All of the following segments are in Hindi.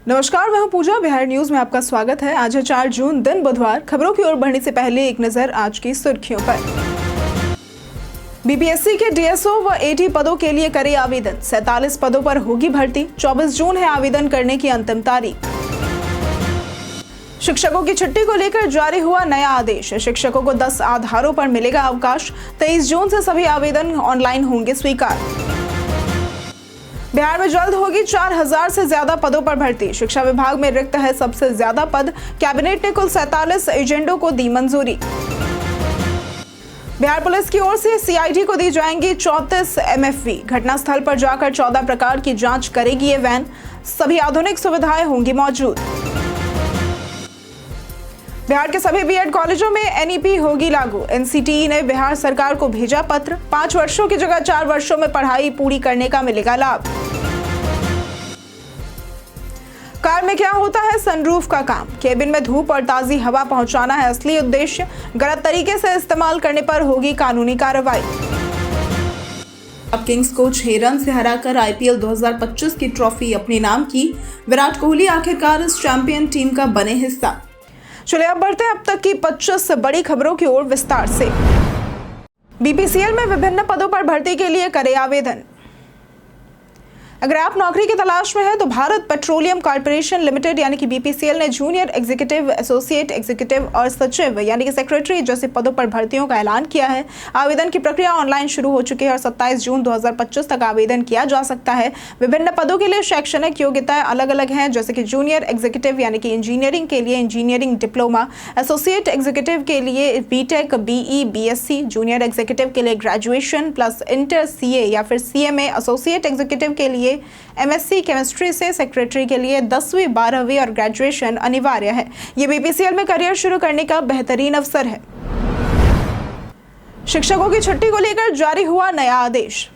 नमस्कार, मैं हूं पूजा। बिहार न्यूज में आपका स्वागत है। आज है 4 जून, दिन बुधवार। खबरों की ओर बढ़ने से पहले एक नजर आज की सुर्खियों पर। बीपीएससी के डीएसओ व एडी पदों के लिए करे आवेदन। 47 पदों पर होगी भर्ती। 24 जून है आवेदन करने की अंतिम तारीख। शिक्षकों की छुट्टी को लेकर जारी हुआ नया आदेश। शिक्षकों को 10 आधारों पर मिलेगा अवकाश। 23 जून से सभी आवेदन ऑनलाइन होंगे स्वीकार। बिहार में जल्द होगी 4000 से ज्यादा पदों पर भर्ती। शिक्षा विभाग में रिक्त है सबसे ज्यादा पद। कैबिनेट ने कुल 47 एजेंडों को दी मंजूरी। बिहार पुलिस की ओर से सीआईडी को दी जाएंगी 34 एमएफवी। घटनास्थल पर जाकर 14 प्रकार की जांच करेगी ये वैन। सभी आधुनिक सुविधाएं होंगी मौजूद। बिहार के सभी बीएड कॉलेजों में एनईपी होगी लागू। एनसीटीई ने बिहार सरकार को भेजा पत्र। 5 वर्षों की जगह 4 वर्षों में पढ़ाई पूरी करने का मिलेगा लाभ। कार में क्या होता है सनरूफ का काम। केबिन में धूप और ताजी हवा पहुंचाना है असली उद्देश्य। गलत तरीके से इस्तेमाल करने पर होगी कानूनी कार्रवाई। अब किंग्स को 6 रन से हराकर आईपीएल 2025 की ट्रॉफी अपने नाम की। विराट कोहली आखिरकार इस चैंपियन टीम का बने हिस्सा। चलिए अब बढ़ते हैं अब तक की 25 बड़ी खबरों की ओर विस्तार से। बीपीसीएल में विभिन्न पदों पर भर्ती के लिए करे आवेदन। अगर आप नौकरी की तलाश में हैं तो भारत पेट्रोलियम कॉर्पोरेशन लिमिटेड यानी कि बीपीसीएल ने जूनियर एग्जीक्यूटिव, एसोसिएट एग्जीक्यूटिव और सचिव यानी कि सेक्रेटरी जैसे पदों पर भर्तियों का ऐलान किया है। आवेदन की प्रक्रिया ऑनलाइन शुरू हो चुकी है और 27 जून 2025 तक आवेदन किया जा सकता है। विभिन्न पदों के लिए शैक्षणिक योग्यताएं अलग अलग हैं, जैसे कि जूनियर एग्जीक्यूटिव यानी कि इंजीनियरिंग के लिए इंजीनियरिंग डिप्लोमा, एसोसिएट एग्जीक्यूटिव के लिए BTech, BE, BSc, junior executive के लिए ग्रेजुएशन प्लस इंटर सीए या फिर सीएमए, एसोसिएट एग्जीक्यूटिव के लिए एमएससी केमिस्ट्री से, सेक्रेटरी के लिए 10वीं, 12वीं और ग्रेजुएशन अनिवार्य है। ये बीपीसीएल में करियर शुरू करने का बेहतरीन अवसर है। शिक्षकों की छुट्टी को लेकर जारी हुआ नया आदेश।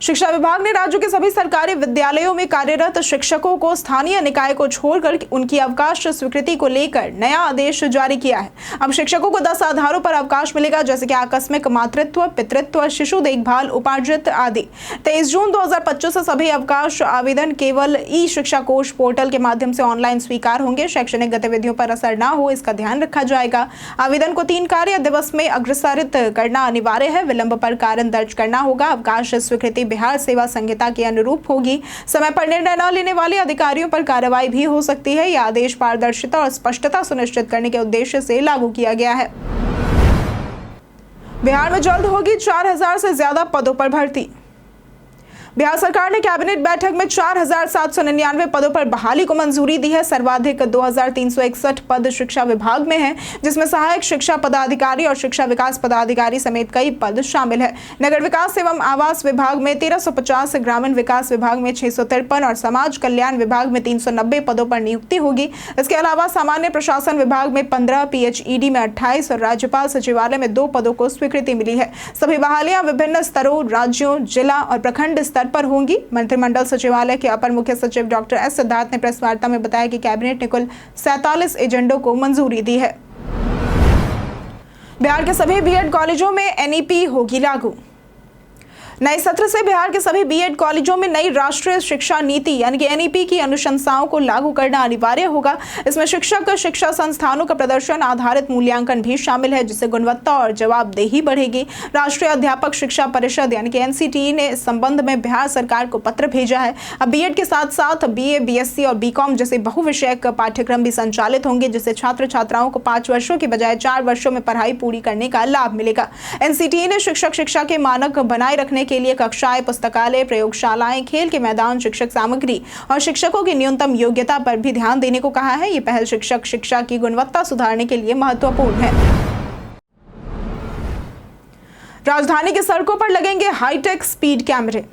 शिक्षा विभाग ने राज्य के सभी सरकारी विद्यालयों में कार्यरत शिक्षकों को स्थानीय निकाय को छोड़कर उनकी अवकाश स्वीकृति को लेकर नया आदेश जारी किया है। अब शिक्षकों को 10 आधारों पर अवकाश मिलेगा, जैसे कि आकस्मिक मातृत्व, पितृत्व, शिशु देखभाल, उपार्जित आदि। 23 जून 2025 से सभी अवकाश आवेदन केवल ई शिक्षा कोष पोर्टल के माध्यम से ऑनलाइन स्वीकार होंगे। शैक्षणिक गतिविधियों पर असर न हो, इसका ध्यान रखा जाएगा। आवेदन को 3 कार्य दिवस में अग्रसारित करना अनिवार्य है। विलंब पर कारण दर्ज करना होगा। अवकाश स्वीकृति बिहार सेवा संहिता के अनुरूप होगी। समय पर निर्णय न लेने वाले अधिकारियों पर कार्रवाई भी हो सकती है। यह आदेश पारदर्शिता और स्पष्टता सुनिश्चित करने के उद्देश्य से लागू किया गया है। बिहार में जल्द होगी 4000 से ज्यादा पदों पर भर्ती। बिहार सरकार ने कैबिनेट बैठक में 4799 पदों पर बहाली को मंजूरी दी है। सर्वाधिक 2361 पद शिक्षा विभाग में हैं, जिसमें सहायक शिक्षा पदाधिकारी और शिक्षा विकास पदाधिकारी समेत कई पद शामिल है। नगर विकास एवं आवास विभाग में 1350, ग्रामीण विकास विभाग में 653 और समाज कल्याण विभाग में 390 पदों पर नियुक्ति होगी। इसके अलावा सामान्य प्रशासन विभाग में 15, पीएचईडी में 28 और राज्यपाल सचिवालय में 2 पदों को स्वीकृति मिली है। सभी बहालियां विभिन्न स्तरों, राज्यों, जिला और प्रखंड स्तर पर होंगी। मंत्रिमंडल सचिवालय के अपर मुख्य सचिव डॉक्टर एस सिद्धार्थ ने प्रेस वार्ता में बताया कि कैबिनेट ने कुल 47 एजेंडों को मंजूरी दी है। बिहार के सभी बीएड कॉलेजों में एनईपी होगी लागू। नए सत्र से बिहार के सभी बीएड कॉलेजों में नई राष्ट्रीय शिक्षा नीति यानी कि एनईपी की अनुशंसाओं को लागू करना अनिवार्य होगा। इसमें शिक्षक शिक्षा संस्थानों का प्रदर्शन आधारित मूल्यांकन भी शामिल है, जिससे गुणवत्ता और जवाबदेही बढ़ेगी। राष्ट्रीय अध्यापक शिक्षा परिषद यानी कि एनसीटीई ने इस संबंध में बिहार सरकार को पत्र भेजा है। अब बीएड के साथ साथ बीए, बीएससी और बीकॉम जैसे बहुविषयक पाठ्यक्रम भी संचालित होंगे, जिससे छात्र छात्राओं को 5 वर्षों की बजाय 4 वर्षों में पढ़ाई पूरी करने का लाभ मिलेगा। एनसीटीई ने शिक्षक शिक्षा के मानक बनाए रखने के लिए कक्षाएं, पुस्तकालय, प्रयोगशालाएं, खेल के मैदान, शिक्षक सामग्री और शिक्षकों की न्यूनतम योग्यता पर भी ध्यान देने को कहा है। ये पहल शिक्षक शिक्षा की गुणवत्ता सुधारने के लिए महत्वपूर्ण है। राजधानी की सड़कों पर लगेंगे हाईटेक स्पीड कैमरे।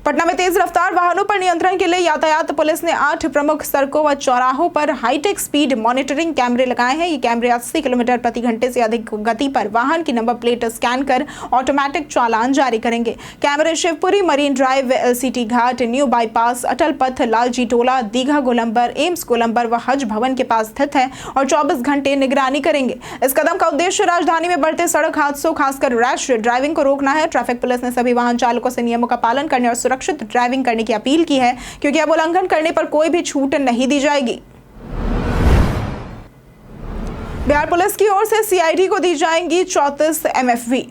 पटना में तेज रफ्तार वाहनों पर नियंत्रण के लिए यातायात पुलिस ने 8 प्रमुख सड़कों व चौराहों पर हाईटेक स्पीड मॉनिटरिंग कैमरे लगाए हैं। ये कैमरे 80 किलोमीटर प्रति घंटे से अधिक गति पर वाहन की नंबर प्लेट स्कैन कर ऑटोमेटिक चालान जारी करेंगे। कैमरे शिवपुरी, मरीन ड्राइव, एलसीटी घाट, न्यू बाईपास, अटल पथ, लालजी टोला, दीघा गोलंबर, एम्स गोलंबर व हज भवन के पास स्थित है और 24 घंटे निगरानी करेंगे। इस कदम का उद्देश्य राजधानी में बढ़ते सड़क हादसों, खासकर रैश ड्राइविंग को रोकना है। ट्रैफिक पुलिस ने सभी वाहन चालकों से नियमों का पालन करने और सुरक्षित ड्राइविंग करने की अपील की है, क्योंकि अब उल्लंघन करने पर कोई भी छूट नहीं दी जाएगी। बिहार पुलिस की ओर से सीआईडी को दी जाएंगी 34 MFV।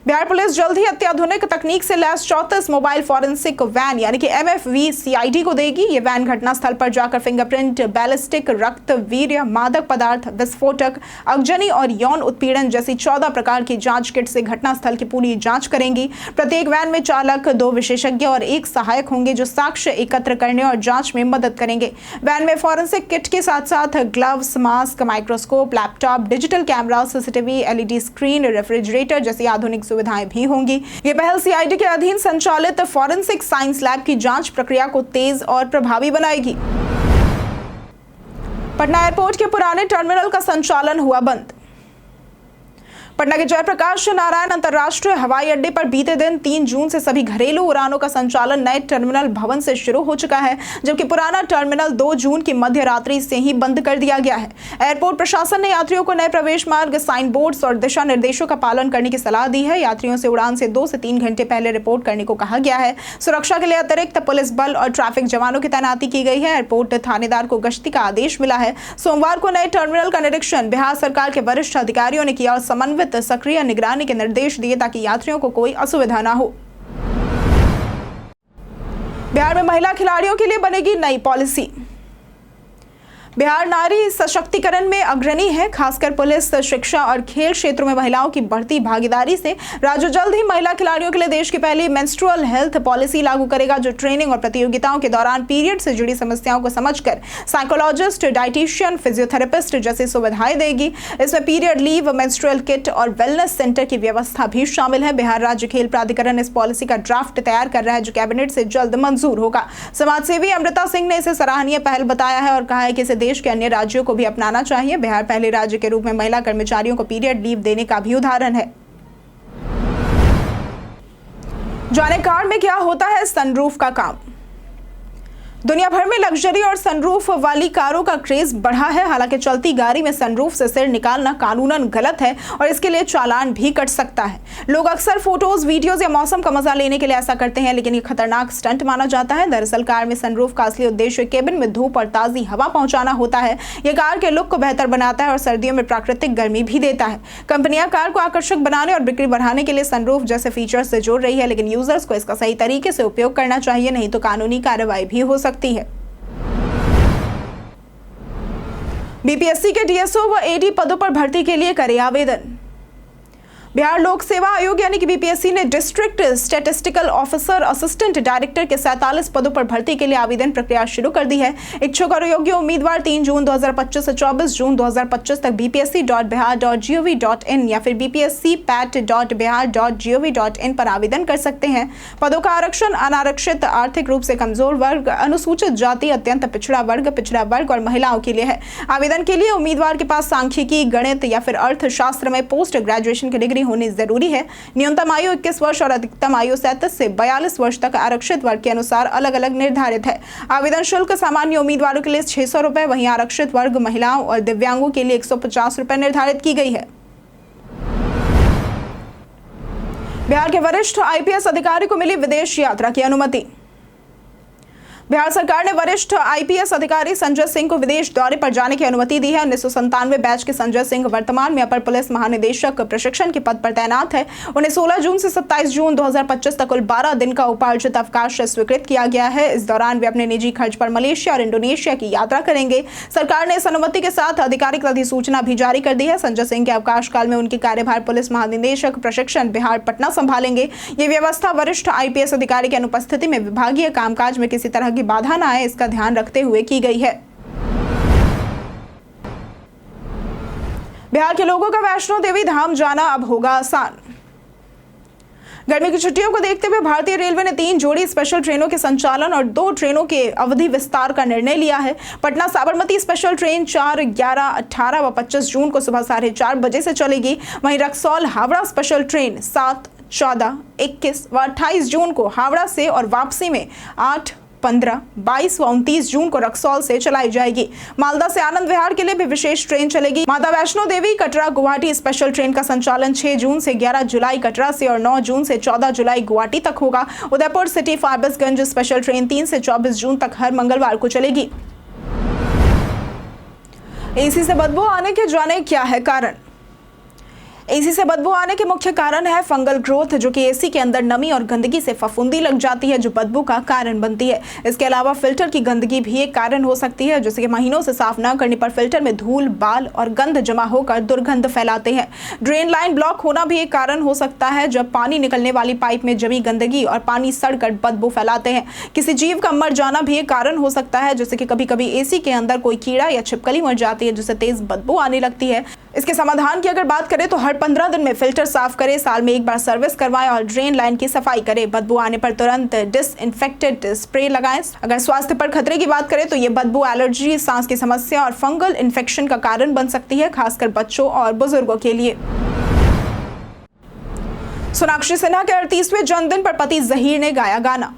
बिहार पुलिस जल्द ही अत्याधुनिक तकनीक से लैस 34 मोबाइल फॉरेंसिक वैन यानी कि MFV सीआईडी को देगी। ये वैन घटनास्थल पर जाकर फिंगरप्रिंट, बैलिस्टिक, रक्त, वीर्य, मादक पदार्थ, विस्फोटक, अग्जनी और यौन उत्पीड़न जैसी 14 प्रकार की जांच किट से घटनास्थल की पूरी जांच करेंगी। प्रत्येक वैन में चालक, 2 विशेषज्ञ और 1 सहायक होंगे जो साक्ष्य एकत्र करने और जांच में मदद करेंगे। वैन में फॉरेंसिक किट के साथ साथ gloves, mask, microscope, laptop, digital camera, CCTV, LED screen, refrigerator जैसी आधुनिक सुविधाएं भी होंगी। ये पहल सीआईडी के अधीन संचालित फॉरेंसिक साइंस लैब की जांच प्रक्रिया को तेज और प्रभावी बनाएगी। पटना एयरपोर्ट के पुराने टर्मिनल का संचालन हुआ बंद। पटना के जयप्रकाश नारायण अंतर्राष्ट्रीय हवाई अड्डे पर बीते दिन 3 जून से सभी घरेलू उड़ानों का संचालन नए टर्मिनल भवन से शुरू हो चुका है, जबकि पुराना टर्मिनल 2 जून की मध्य रात्रि से ही बंद कर दिया गया है। एयरपोर्ट प्रशासन ने यात्रियों को नए प्रवेश मार्ग, साइन बोर्ड्स और दिशा निर्देशों का पालन करने की सलाह दी है। यात्रियों से उड़ान से 2 से 3 घंटे पहले रिपोर्ट करने को कहा गया है। सुरक्षा के लिए अतिरिक्त पुलिस बल और ट्रैफिक जवानों की तैनाती की गई है। एयरपोर्ट थानेदार को गश्ती का आदेश मिला है। सोमवार को नए टर्मिनल का निरीक्षण बिहार सरकार के वरिष्ठ अधिकारियों ने किया और समन्वित सक्रिय निगरानी के निर्देश दिए ताकि यात्रियों को कोई असुविधा ना हो। बिहार में महिला खिलाड़ियों के लिए बनेगी नई पॉलिसी। बिहार नारी सशक्तिकरण में अग्रणी है। खासकर पुलिस, शिक्षा और खेल क्षेत्रों में महिलाओं की बढ़ती भागीदारी से राज्य जल्द ही महिला खिलाड़ियों के लिए देश की पहली मेंस्ट्रुअल हेल्थ पॉलिसी लागू करेगा, जो ट्रेनिंग और प्रतियोगिताओं के दौरान पीरियड से जुड़ी समस्याओं को समझकर साइकोलॉजिस्ट, डाइटिशियन, फिजियोथेरेपिस्ट जैसी सुविधाएं देगी। इसमें पीरियड लीव, मेंस्ट्रुअल किट और वेलनेस सेंटर की व्यवस्था भी शामिल है। बिहार राज्य खेल प्राधिकरण इस पॉलिसी का ड्राफ्ट तैयार कर रहा है, जो कैबिनेट से जल्द मंजूर होगा। समाजसेवी अमृता सिंह ने इसे सराहनीय पहल बताया है और कहा है कि इसे देश के अन्य राज्यों को भी अपनाना चाहिए। बिहार पहले राज्य के रूप में महिला कर्मचारियों को पीरियड लीव देने का भी उदाहरण है। जाने कार में क्या होता है सनरूफ का काम। दुनिया भर में लग्जरी और सनरूफ वाली कारों का क्रेज बढ़ा है। हालांकि चलती गाड़ी में सनरूफ से सिर निकालना कानूनन गलत है और इसके लिए चालान भी कट सकता है। लोग अक्सर फोटोज, वीडियोज या मौसम का मजा लेने के लिए ऐसा करते हैं, लेकिन ये खतरनाक स्टंट माना जाता है। दरअसल कार में सनरूफ का असली उद्देश्य केबिन में धूप और ताजी हवा पहुंचाना होता है। यह कार के लुक को बेहतर बनाता है और सर्दियों में प्राकृतिक गर्मी भी देता है। कंपनियां कार को आकर्षक बनाने और बिक्री बढ़ाने के लिए सनरूफ जैसे फीचर्स से जोड़ रही है, लेकिन यूजर्स को इसका सही तरीके से उपयोग करना चाहिए, नहीं तो कानूनी कार्रवाई भी हो सकती है। बीपीएससी के डीएसओ व एडी पदों पर भर्ती के लिए करें आवेदन। बिहार लोक सेवा आयोग यानी कि बीपीएससी ने district statistical officer, assistant director के 47 पदों पर भर्ती के लिए आवेदन प्रक्रिया शुरू कर दी है। इच्छुक और योग्य उम्मीदवार 3 जून 2025 से 24 जून 2025 तक bpsc.bihar.gov.in या फिर bpscpat.bihar.gov.in पर आवेदन कर सकते हैं। पदों का आरक्षण अनारक्षित, आर्थिक रूप से कमजोर वर्ग, अनुसूचित जाति, अत्यंत पिछड़ा वर्ग और महिलाओं के लिए है। आवेदन के लिए उम्मीदवार के पास सांख्यिकी, गणित या फिर अर्थशास्त्र में पोस्ट ग्रेजुएशन की डिग्री होनी जरूरी है। न्यूनतम आयु 21 वर्ष और अधिकतम आयु 37 से 42 वर्ष तक आरक्षित वर्ग के अनुसार अलग अलग निर्धारित है। आवेदन शुल्क सामान्य उम्मीदवारों के लिए 600 रुपए, वहीं आरक्षित वर्ग, महिलाओं और दिव्यांगों के लिए 150 रुपए निर्धारित की गई है। बिहार के वरिष्ठ आईपीएस अधिकारी को मिली विदेश यात्रा की अनुमति। बिहार सरकार ने वरिष्ठ आईपीएस अधिकारी संजय सिंह को विदेश दौरे पर जाने की अनुमति दी है। 1997 बैच के संजय सिंह वर्तमान में अपर पुलिस महानिदेशक प्रशिक्षण के पद पर तैनात है। उन्हें 16 जून से 27 जून 2025 तक कुल 12 दिन का उपार्जित अवकाश स्वीकृत किया गया है। इस दौरान वे अपने निजी खर्च पर मलेशिया और इंडोनेशिया की यात्रा करेंगे। सरकार ने इस अनुमति के साथ आधिकारिक अधिसूचना भी जारी कर दी है। संजय सिंह के अवकाश काल में उनकी कार्यभार पुलिस महानिदेशक प्रशिक्षण बिहार पटना संभालेंगे। ये व्यवस्था वरिष्ठ आईपीएस अधिकारी की अनुपस्थिति में विभागीय कामकाज में किसी तरह बाधा न आए, इसका ध्यान रखते हुए की गई है। बिहार के लोगों का वैष्णो देवी धाम जाना अब होगा आसान। गर्मी की छुट्टियों को देखते हुए भारतीय रेलवे ने 3 जोड़ी स्पेशल ट्रेनों के संचालन और 2 ट्रेनों के अवधि विस्तार का निर्णय लिया है। पटना साबरमती स्पेशल ट्रेन 4, 11, 18 व 25 जून को सुबह 4:30 बजे से चलेगी। वहीं रक्सौल हावड़ा स्पेशल ट्रेन 7, 14, 21 व 28 जून को हावड़ा से और वापसी में 8, 15, 22 व 29 जून को रक्सौल से चलाई जाएगी। मालदा से आनंद विहार के लिए भी विशेष ट्रेन चलेगी। माता वैष्णो देवी कटरा गुवाहाटी स्पेशल ट्रेन का संचालन 6 जून से 11 जुलाई कटरा से और 9 जून से 14 जुलाई गुवाहाटी तक होगा। Udaipur city Forbesganj special train 3 से 24 जून तक हर मंगलवार को चलेगी। एसी से बदबू आने के जाने क्या है कारण? एसी से बदबू आने के मुख्य कारण है फंगल ग्रोथ, जो कि एसी के अंदर नमी और गंदगी से फफूंदी लग जाती है, जो बदबू का कारण बनती है। इसके अलावा फिल्टर की गंदगी भी एक कारण हो सकती है, जैसे कि महीनों से साफ न करने पर फिल्टर में धूल, बाल और गंध जमा होकर दुर्गंध फैलाते हैं। ड्रेन लाइन ब्लॉक होना भी एक कारण हो सकता है, जब पानी निकलने वाली पाइप में जमी गंदगी और पानी सड़कर बदबू फैलाते हैं। किसी जीव का मर जाना भी एक कारण हो सकता है, जैसे कि कभी कभी एसी के अंदर कोई कीड़ा या छिपकली मर जाती है, जिससे तेज बदबू आने लगती है। इसके समाधान की अगर बात करें तो हर 15 दिन में फिल्टर साफ करें, साल में एक बार सर्विस करवाएं और ड्रेन लाइन की सफाई करें। बदबू आने पर तुरंत डिसइंफेक्टेंट स्प्रे लगाएं। अगर स्वास्थ्य पर खतरे की बात करें तो ये बदबू एलर्जी, सांस की समस्या और फंगल इन्फेक्शन का कारण बन सकती है, खासकर बच्चों और बुजुर्गों के लिए। सोनाक्षी सिन्हा के 38वें जन्मदिन पर पति जहीर ने गाया गाना।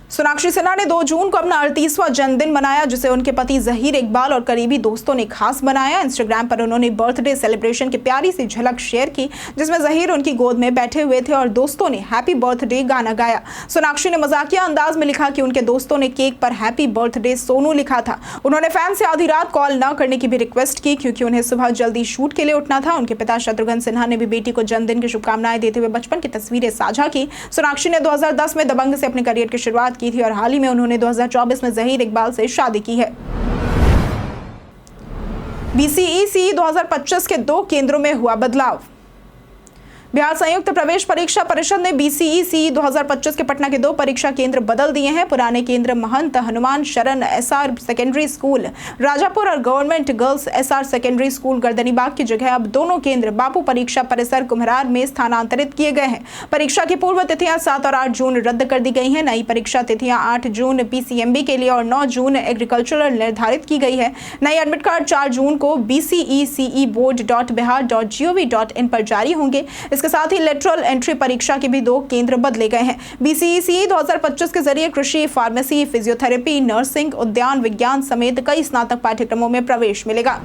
सोनाक्षी सिन्हा ने 2 जून को अपना 38वां जन्मदिन मनाया, जिसे उनके पति जहीर इकबाल और करीबी दोस्तों ने खास बनाया। इंस्टाग्राम पर उन्होंने बर्थडे सेलिब्रेशन की प्यारी सी झलक शेयर की, जिसमें जहीर उनकी गोद में बैठे हुए थे और दोस्तों ने हैप्पी बर्थडे गाना गाया। सोनाक्षी ने मजाकिया अंदाज में लिखा कि उनके दोस्तों ने केक पर हैप्पी बर्थडे सोनू लिखा था। उन्होंने फैन से आधी रात कॉल न करने की भी रिक्वेस्ट की, क्योंकि उन्हें सुबह जल्दी शूट के लिए उठना था। उनके पिता शत्रुघ्न सिन्हा ने भी बेटी को जन्मदिन की शुभकामनाएं देते हुए बचपन की तस्वीरें साझा की। सोनाक्षी ने 2010 में दबंग से अपने करियर की शुरुआत की थी और हाल ही में उन्होंने 2024 में जहीर इकबाल से शादी की है। बीसीई 2025 के 2 केंद्रों में हुआ बदलाव। बिहार संयुक्त प्रवेश परीक्षा परिषद ने बीसीई 2025 के पटना के 2 परीक्षा केंद्र बदल दिए हैं। पुराने केंद्र महंत हनुमान शरण एसआर सेकेंडरी स्कूल राजापुर और government girls SR secondary school Gardanibagh की जगह अब दोनों केंद्र बापू परीक्षा परिसर कुम्हरार में स्थानांतरित किए गए हैं। परीक्षा की पूर्व तिथियां 7 और 8 जून रद्द कर दी गई हैं। नई परीक्षा तिथियां 8 जून पीसीएमबी के लिए और 9 जून एग्रीकल्चरल निर्धारित की गई है। नई एडमिट कार्ड 4 जून को bceceboard.bihar.gov.in पर जारी होंगे। इसके साथ ही लेटरल एंट्री परीक्षा के भी 2 केंद्र बदले गए हैं। बीसीई 2025 के जरिए कृषि, फार्मेसी, फिजियोथेरेपी, नर्सिंग, उद्यान विज्ञान समेत कई स्नातक पाठ्यक्रमों में प्रवेश मिलेगा।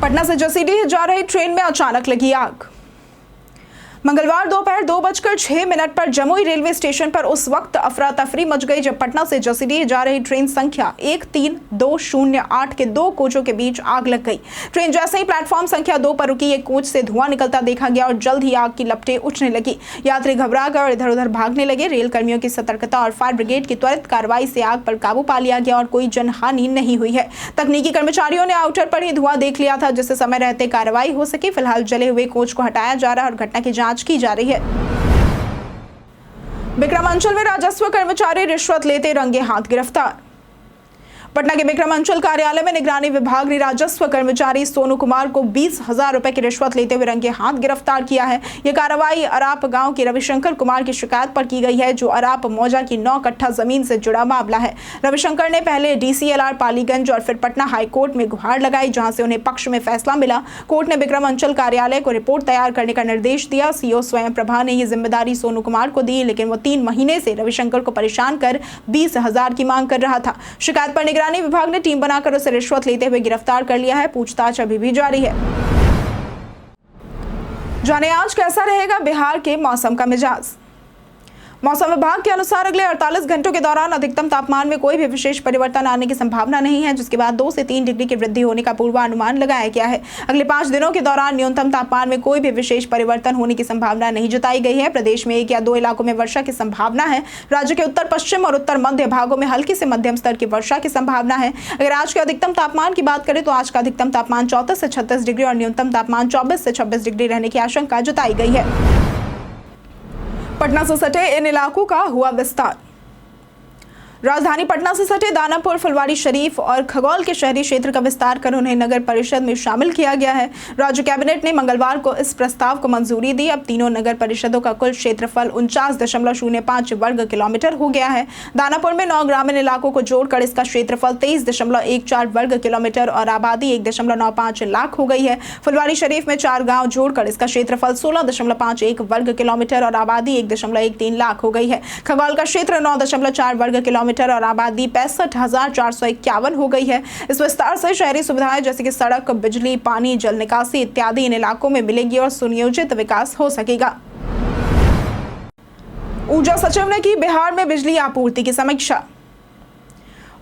पटना से जसीडीह जा रही ट्रेन में अचानक लगी आग। मंगलवार दोपहर 2:06 पर जमुई रेलवे स्टेशन पर उस वक्त अफरा तफरी मच गई, जब पटना से जसीडीह जा रही ट्रेन संख्या 13208 के 2 कोचों के बीच आग लग गई। ट्रेन जैसे ही प्लेटफॉर्म संख्या 2 पर रुकी, एक कोच से धुआं निकलता देखा गया और जल्द ही आग की लपटें उठने लगी। यात्री घबरा गए और इधर उधर भागने लगे। रेल कर्मियों की सतर्कता और फायर ब्रिगेड की त्वरित कार्रवाई से आग पर काबू पा लिया गया और कोई जनहानि नहीं हुई है। तकनीकी कर्मचारियों ने आउटर पर ही धुआं देख लिया था, जिससे समय रहते कार्रवाई हो सकी। फिलहाल जले हुए कोच को हटाया जा रहा है और घटना की जांच की जा रही है। विक्रमांचल में राजस्व कर्मचारी रिश्वत लेते रंगे हाथ गिरफ्तार। पटना के विक्रमांचल कार्यालय में निगरानी विभाग ने राजस्व कर्मचारी सोनू कुमार को 20,000 रुपए की रिश्वत लेते हुए रंगे हाथ गिरफ्तार किया है। यह कार्रवाई अराप गांव के रविशंकर कुमार की शिकायत पर की गई है, जो अराप मौजा की 9 कट्ठा जमीन से जुड़ा मामला है। रविशंकर ने पहले डीसीएलआर पालीगंज और फिर पटना हाईकोर्ट में गुहार लगाई, जहां से उन्हें पक्ष में फैसला मिला। कोर्ट ने विक्रमांचल कार्यालय को रिपोर्ट तैयार करने का निर्देश दिया। सीओ स्वयं प्रभा ने यह जिम्मेदारी सोनू कुमार को दी, लेकिन वो 3 महीने से रविशंकर को परेशान कर 20,000 की मांग कर रहा था। शिकायत पर निगरानी विभाग ने टीम बनाकर उसे रिश्वत लेते हुए गिरफ्तार कर लिया है। पूछताछ अभी भी जारी है। जाने आज कैसा रहेगा बिहार के मौसम का मिजाज। मौसम विभाग के अनुसार अगले 48 घंटों के दौरान अधिकतम तापमान में कोई भी विशेष परिवर्तन आने की संभावना नहीं है, जिसके बाद 2 से 3 डिग्री की वृद्धि होने का पूर्वानुमान लगाया गया है। अगले 5 दिनों के दौरान न्यूनतम तापमान में कोई भी विशेष परिवर्तन होने की संभावना नहीं जताई गई है। प्रदेश में 1 या 2 इलाकों में वर्षा की संभावना है। राज्य के उत्तर पश्चिम और उत्तर मध्य भागों में हल्की से मध्यम स्तर की वर्षा की संभावना है। अगर आज के अधिकतम तापमान की बात करें तो आज का अधिकतम तापमान 34 से 36 डिग्री और न्यूनतम तापमान 24 से 26 डिग्री रहने की आशंका जताई गई है। पटना से सटे इन इलाकों का हुआ विस्तार। राजधानी पटना से सटे दानापुर, फुलवारी शरीफ और खगौल के शहरी क्षेत्र का विस्तार कर उन्हें नगर परिषद में शामिल किया गया है। राज्य कैबिनेट ने मंगलवार को इस प्रस्ताव को मंजूरी दी। अब तीनों नगर परिषदों का कुल क्षेत्रफल 49.05 वर्ग किलोमीटर हो गया है। दानापुर में 9 ग्रामीण इलाकों को जोड़कर इसका क्षेत्रफल 23.14 वर्ग किलोमीटर और आबादी 1.95 लाख हो गई है। फुलवारी शरीफ में 4 गाँव जोड़कर इसका क्षेत्रफल 16.51 वर्ग किलोमीटर और आबादी 1.13 लाख हो गई है। खगौल का क्षेत्र 9.4 वर्ग किलोमीटर और आबादी 65,451 हो गई है। इस विस्तार से शहरी सुविधाएं जैसे कि सड़क, बिजली, पानी, जल निकासी इत्यादि इन इलाकों में मिलेगी और सुनियोजित विकास हो सकेगा। ऊर्जा सचिव ने की बिहार में बिजली आपूर्ति की समीक्षा।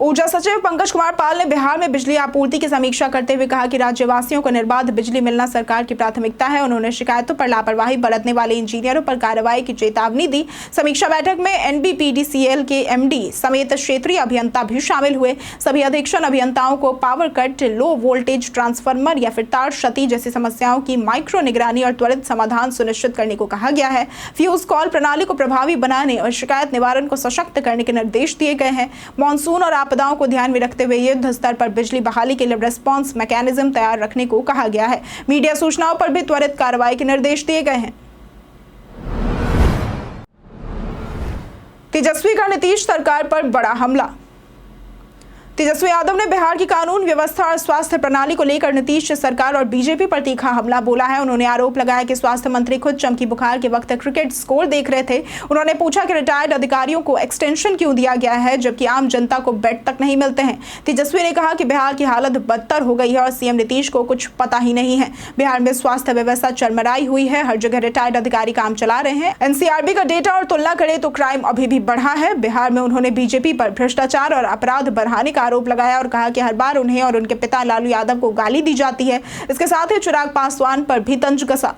ऊर्जा सचिव पंकज कुमार पाल ने बिहार में बिजली आपूर्ति की समीक्षा करते हुए कहा कि राज्यवासियों को निर्बाध बिजली मिलना सरकार की प्राथमिकता है। उन्होंने शिकायतों पर लापरवाही बरतने वाले इंजीनियरों पर कार्रवाई की चेतावनी दी। समीक्षा बैठक में एनबीपीडीसीएल के एमडी समेत क्षेत्रीय अभियंता भी शामिल हुए। सभी अधीक्षण अभियंताओं को power cut, low voltage transformer या फिर तार क्षति जैसी समस्याओं की माइक्रो निगरानी और त्वरित समाधान सुनिश्चित करने को कहा गया है। फ्यूज कॉल प्रणाली को प्रभावी बनाने और शिकायत निवारण को सशक्त करने के निर्देश दिए गए हैं। मानसून और आपदाओं को ध्यान में रखते हुए युद्ध स्तर पर बिजली बहाली के लिए रिस्पांस मैकेनिज्म तैयार रखने को कहा गया है। मीडिया सूचनाओं पर भी त्वरित कार्रवाई के निर्देश दिए गए हैं। तेजस्वी का नीतीश सरकार पर बड़ा हमला। तेजस्वी यादव ने बिहार की कानून व्यवस्था और स्वास्थ्य प्रणाली को लेकर नीतीश सरकार और बीजेपी पर तीखा हमला बोला है। उन्होंने आरोप लगाया कि स्वास्थ्य मंत्री खुद चमकी बुखार के वक्त क्रिकेट स्कोर देख रहे थे। उन्होंने पूछा कि रिटायर्ड अधिकारियों को एक्सटेंशन क्यों दिया गया है जबकि आम जनता को बेड तक नहीं मिलते हैं। तेजस्वी ने कहा कि बिहार की हालत बदतर हो गई है और सीएम नीतीश को कुछ पता ही नहीं है। बिहार में स्वास्थ्य व्यवस्था चरमराई हुई है। हर जगह रिटायर्ड अधिकारी काम चला रहे हैं। एनसीआरबी का डेटा और तुलना करें तो क्राइम अभी भी बढ़ा है। बिहार में उन्होंने बीजेपी पर भ्रष्टाचार और अपराध बढ़ाने का आरोप लगाया और कहा कि हर बार उन्हें और उनके पिता लालू यादव को गाली दी जाती है। इसके साथ ही चिराग पासवान पर भी तंज कसा।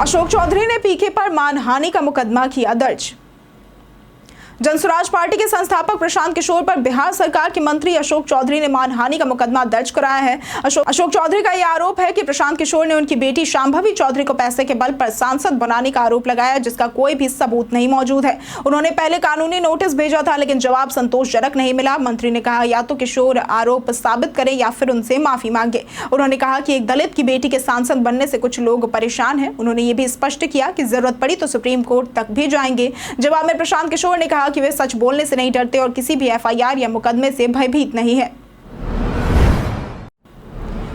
अशोक चौधरी ने पीके पर मानहानि का मुकदमा किया दर्ज। जनसुराज पार्टी के संस्थापक प्रशांत किशोर पर बिहार सरकार के मंत्री अशोक चौधरी ने मानहानि का मुकदमा दर्ज कराया है। अशोक चौधरी का यह आरोप है कि प्रशांत किशोर ने उनकी बेटी शांभवी चौधरी को पैसे के बल पर सांसद बनाने का आरोप लगाया जिसका कोई भी सबूत नहीं मौजूद है। उन्होंने पहले कानूनी नोटिस भेजा था लेकिन जवाब संतोषजनक नहीं मिला। मंत्री ने कहा या तो किशोर आरोप साबित करें या फिर उनसे माफी मांगे। उन्होंने कहा कि एक दलित की बेटी के सांसद बनने से कुछ लोग परेशान हैं। उन्होंने ये भी स्पष्ट किया कि जरूरत पड़ी तो सुप्रीम कोर्ट तक भी जाएंगे। जवाब में प्रशांत किशोर ने कहा कि वे सच बोलने से नहीं डरते और किसी भी एफआईआर या मुकदमे से भयभीत नहीं है।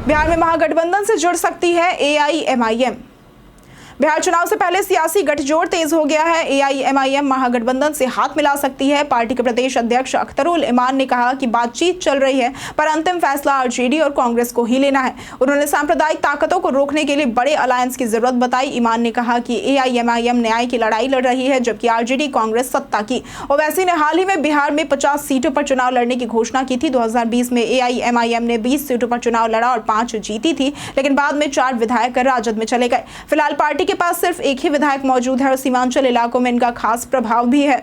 बिहार में महागठबंधन से जुड़ सकती है एआईएमआईएम। बिहार चुनाव से पहले सियासी गठजोड़ तेज हो गया है। एआईएमआईएम महागठबंधन से हाथ मिला सकती है। पार्टी के प्रदेश अध्यक्ष अख्तरुल इमान ने कहा कि बातचीत चल रही है पर अंतिम फैसला आरजेडी और कांग्रेस को ही लेना है। उन्होंने सांप्रदायिक ताकतों को रोकने के लिए बड़े अलायंस की जरूरत बताई। ईमान ने कहा कि एआईएमआईएम न्याय की लड़ाई लड़ रही है जबकि आरजेडी कांग्रेस सत्ता की। ओवैसी ने हाल ही में बिहार में 50 सीटों पर चुनाव लड़ने की घोषणा की थी। 2020 में एआईएमआईएम ने 20 सीटों पर चुनाव लड़ा और 5 जीती थी लेकिन बाद में 4 विधायक राजद में चले गए। फिलहाल पार्टी के पास सिर्फ एक ही विधायक मौजूद है और सीमांचल इलाकों में इनका खास प्रभाव भी है।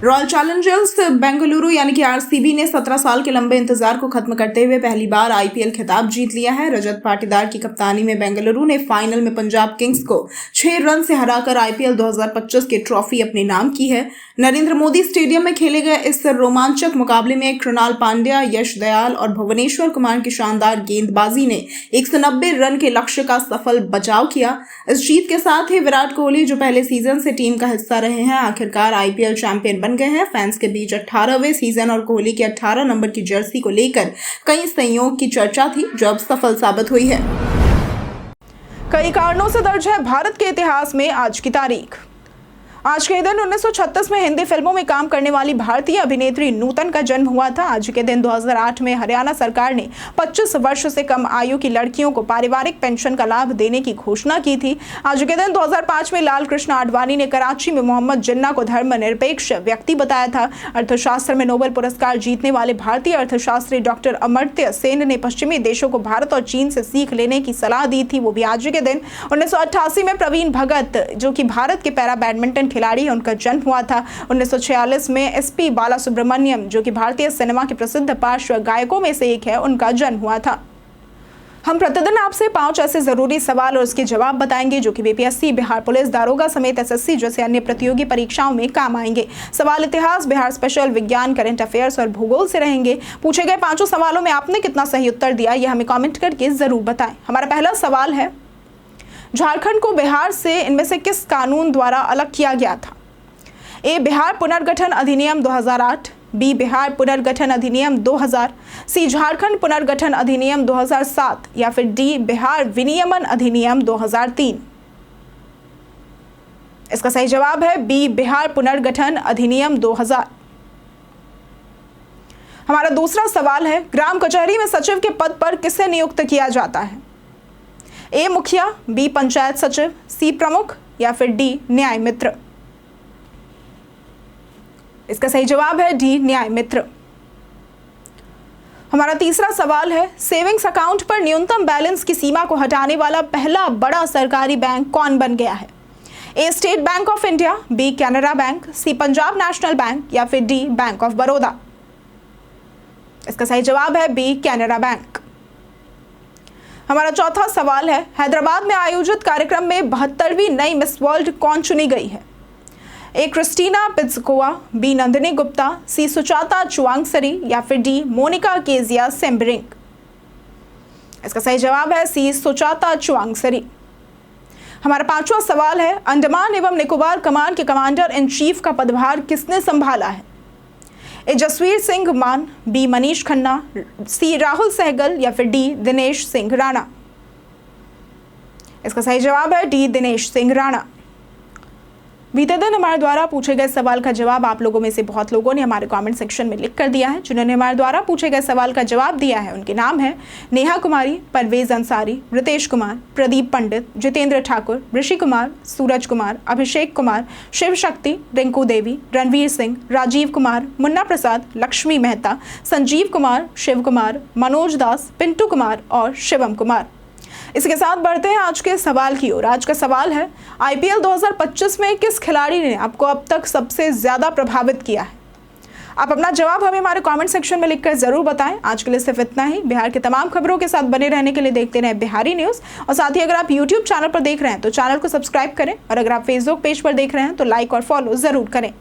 रॉयल चैलेंजर्स बेंगलुरु यानी कि आरसीबी ने 17 साल के लंबे इंतजार को खत्म करते हुए पहली बार आईपीएल खिताब जीत लिया है। रजत पाटीदार की कप्तानी में बेंगलुरु ने फाइनल में पंजाब किंग्स को 6 रन से हराकर आईपीएल 2025 की ट्रॉफी अपने नाम की है। नरेंद्र मोदी स्टेडियम में खेले गए इस रोमांचक मुकाबले में कृणाल पांड्या, यश दयाल और भुवनेश्वर कुमार की शानदार गेंदबाजी ने 190 रन के लक्ष्य का सफल बचाव किया। इस जीत के साथ ही विराट कोहली जो पहले सीजन से टीम का हिस्सा रहे हैं आखिरकार आईपीएल चैंपियन बन गए हैं। फैंस के बीच 18वें सीजन और कोहली की 18 नंबर की जर्सी को लेकर कई संयोग की चर्चा थी जो अब सफल साबित हुई है। कई कारणों से दर्ज है भारत के इतिहास में आज की तारीख। आज के दिन 1936 में हिंदी फिल्मों में काम करने वाली भारतीय अभिनेत्री नूतन का जन्म हुआ था। आज के दिन 2008 में हरियाणा सरकार ने 25 वर्ष से कम आयु की लड़कियों को पारिवारिक पेंशन का लाभ देने की घोषणा की थी। आज के दिन 2005 में लाल कृष्ण आडवाणी ने कराची में मोहम्मद जिन्ना को धर्मनिरपेक्ष व्यक्ति बताया था। अर्थशास्त्र में नोबेल पुरस्कार जीतने वाले भारतीय अर्थशास्त्री डॉक्टर अमर्त्य सेन ने पश्चिमी देशों को भारत और चीन से सीख लेने की सलाह दी थी, वो भी आज के दिन। 1988 में प्रवीण भगत जो कि भारत के पैरा बैडमिंटन खिलाड़ी है, उनका जन्म हुआ था। 1946 में एसपी बालासुब्रमण्यम जो कि भारतीय सिनेमा के प्रसिद्ध पार्श्व गायकों में से एक है, उनका जन्म हुआ था। हम प्रतिदिन आपसे 5 ऐसे जरूरी सवाल और उसके जवाब बताएंगे जो कि बीपीएससी, बिहार पुलिस, दारोगा समेत एसएससी जैसे अन्य प्रतियोगी परीक्षाओं में काम आएंगे। सवाल इतिहास, बिहार स्पेशल, विज्ञान, करंट अफेयर्स और भूगोल से रहेंगे। पूछे गए 5 सवालों में आपने कितना सही उत्तर दिया यह हमें कॉमेंट करके जरूर बताएं। हमारा पहला सवाल है, झारखंड को बिहार से इनमें से किस कानून द्वारा अलग किया गया था? ए, बिहार पुनर्गठन अधिनियम 2008, बी, बिहार पुनर्गठन अधिनियम 2000, सी, झारखंड पुनर्गठन अधिनियम 2007 या फिर डी, बिहार विनियमन अधिनियम 2003। इसका सही जवाब है बी, बिहार पुनर्गठन अधिनियम 2000। हमारा दूसरा सवाल है, ग्राम कचहरी में सचिव के पद पर किसे नियुक्त किया जाता है? ए, मुखिया, बी, पंचायत सचिव, सी, प्रमुख या फिर डी, न्याय मित्र। इसका सही जवाब है डी, न्याय मित्र। हमारा तीसरा सवाल है, सेविंग्स अकाउंट पर न्यूनतम बैलेंस की सीमा को हटाने वाला पहला बड़ा सरकारी बैंक कौन बन गया है? A, State Bank of India, B, Canara Bank, C, Punjab National Bank या फिर डी, बैंक ऑफ बड़ौदा। इसका सही जवाब है बी, कैनरा बैंक। हमारा चौथा सवाल है, हैदराबाद में आयोजित कार्यक्रम में 72वीं नई मिस वर्ल्ड कौन चुनी गई है? ए, क्रिस्टीना पित्सकोवा, बी, नंदिनी गुप्ता, सी, सुचाता चुवांगसरी या फिर डी, मोनिका केजिया सेम्बरिंग। इसका सही जवाब है सी, सुचाता चुवांगसरी। हमारा पांचवा सवाल है, अंडमान एवं निकोबार कमान के कमांडर इन चीफ का पदभार किसने संभाला है? ए, जसवीर सिंह मान, बी, मनीष खन्ना, सी, राहुल सहगल या फिर डी, दिनेश सिंह राणा। इसका सही जवाब है डी, दिनेश सिंह राणा। बीते दिन हमारे द्वारा पूछे गए सवाल का जवाब आप लोगों में से बहुत लोगों ने हमारे कमेंट सेक्शन में लिख कर दिया है। जिन्होंने हमारे द्वारा पूछे गए सवाल का जवाब दिया है उनके नाम है नेहा कुमारी, परवेज अंसारी, रितेश कुमार, प्रदीप पंडित, जितेंद्र ठाकुर, ऋषि कुमार, सूरज कुमार, अभिषेक कुमार, शिव शक्ति, रिंकू देवी, रणवीर सिंह, राजीव कुमार, मुन्ना प्रसाद, लक्ष्मी मेहता, संजीव कुमार, शिव कुमार, मनोज दास, पिंटू कुमार और शिवम कुमार। इसके साथ बढ़ते हैं आज के सवाल की ओर। आज का सवाल है, आईपीएल 2025 में किस खिलाड़ी ने आपको अब तक सबसे ज्यादा प्रभावित किया है? आप अपना जवाब हमें हमारे कमेंट सेक्शन में लिखकर जरूर बताएं। आज के लिए सिर्फ इतना ही। बिहार की तमाम खबरों के साथ बने रहने के लिए देखते रहें बिहारी न्यूज़। और साथ ही अगर आप यूट्यूब चैनल पर देख रहे हैं तो चैनल को सब्सक्राइब करें और अगर आप फेसबुक पेज पर देख रहे हैं तो लाइक और फॉलो जरूर करें।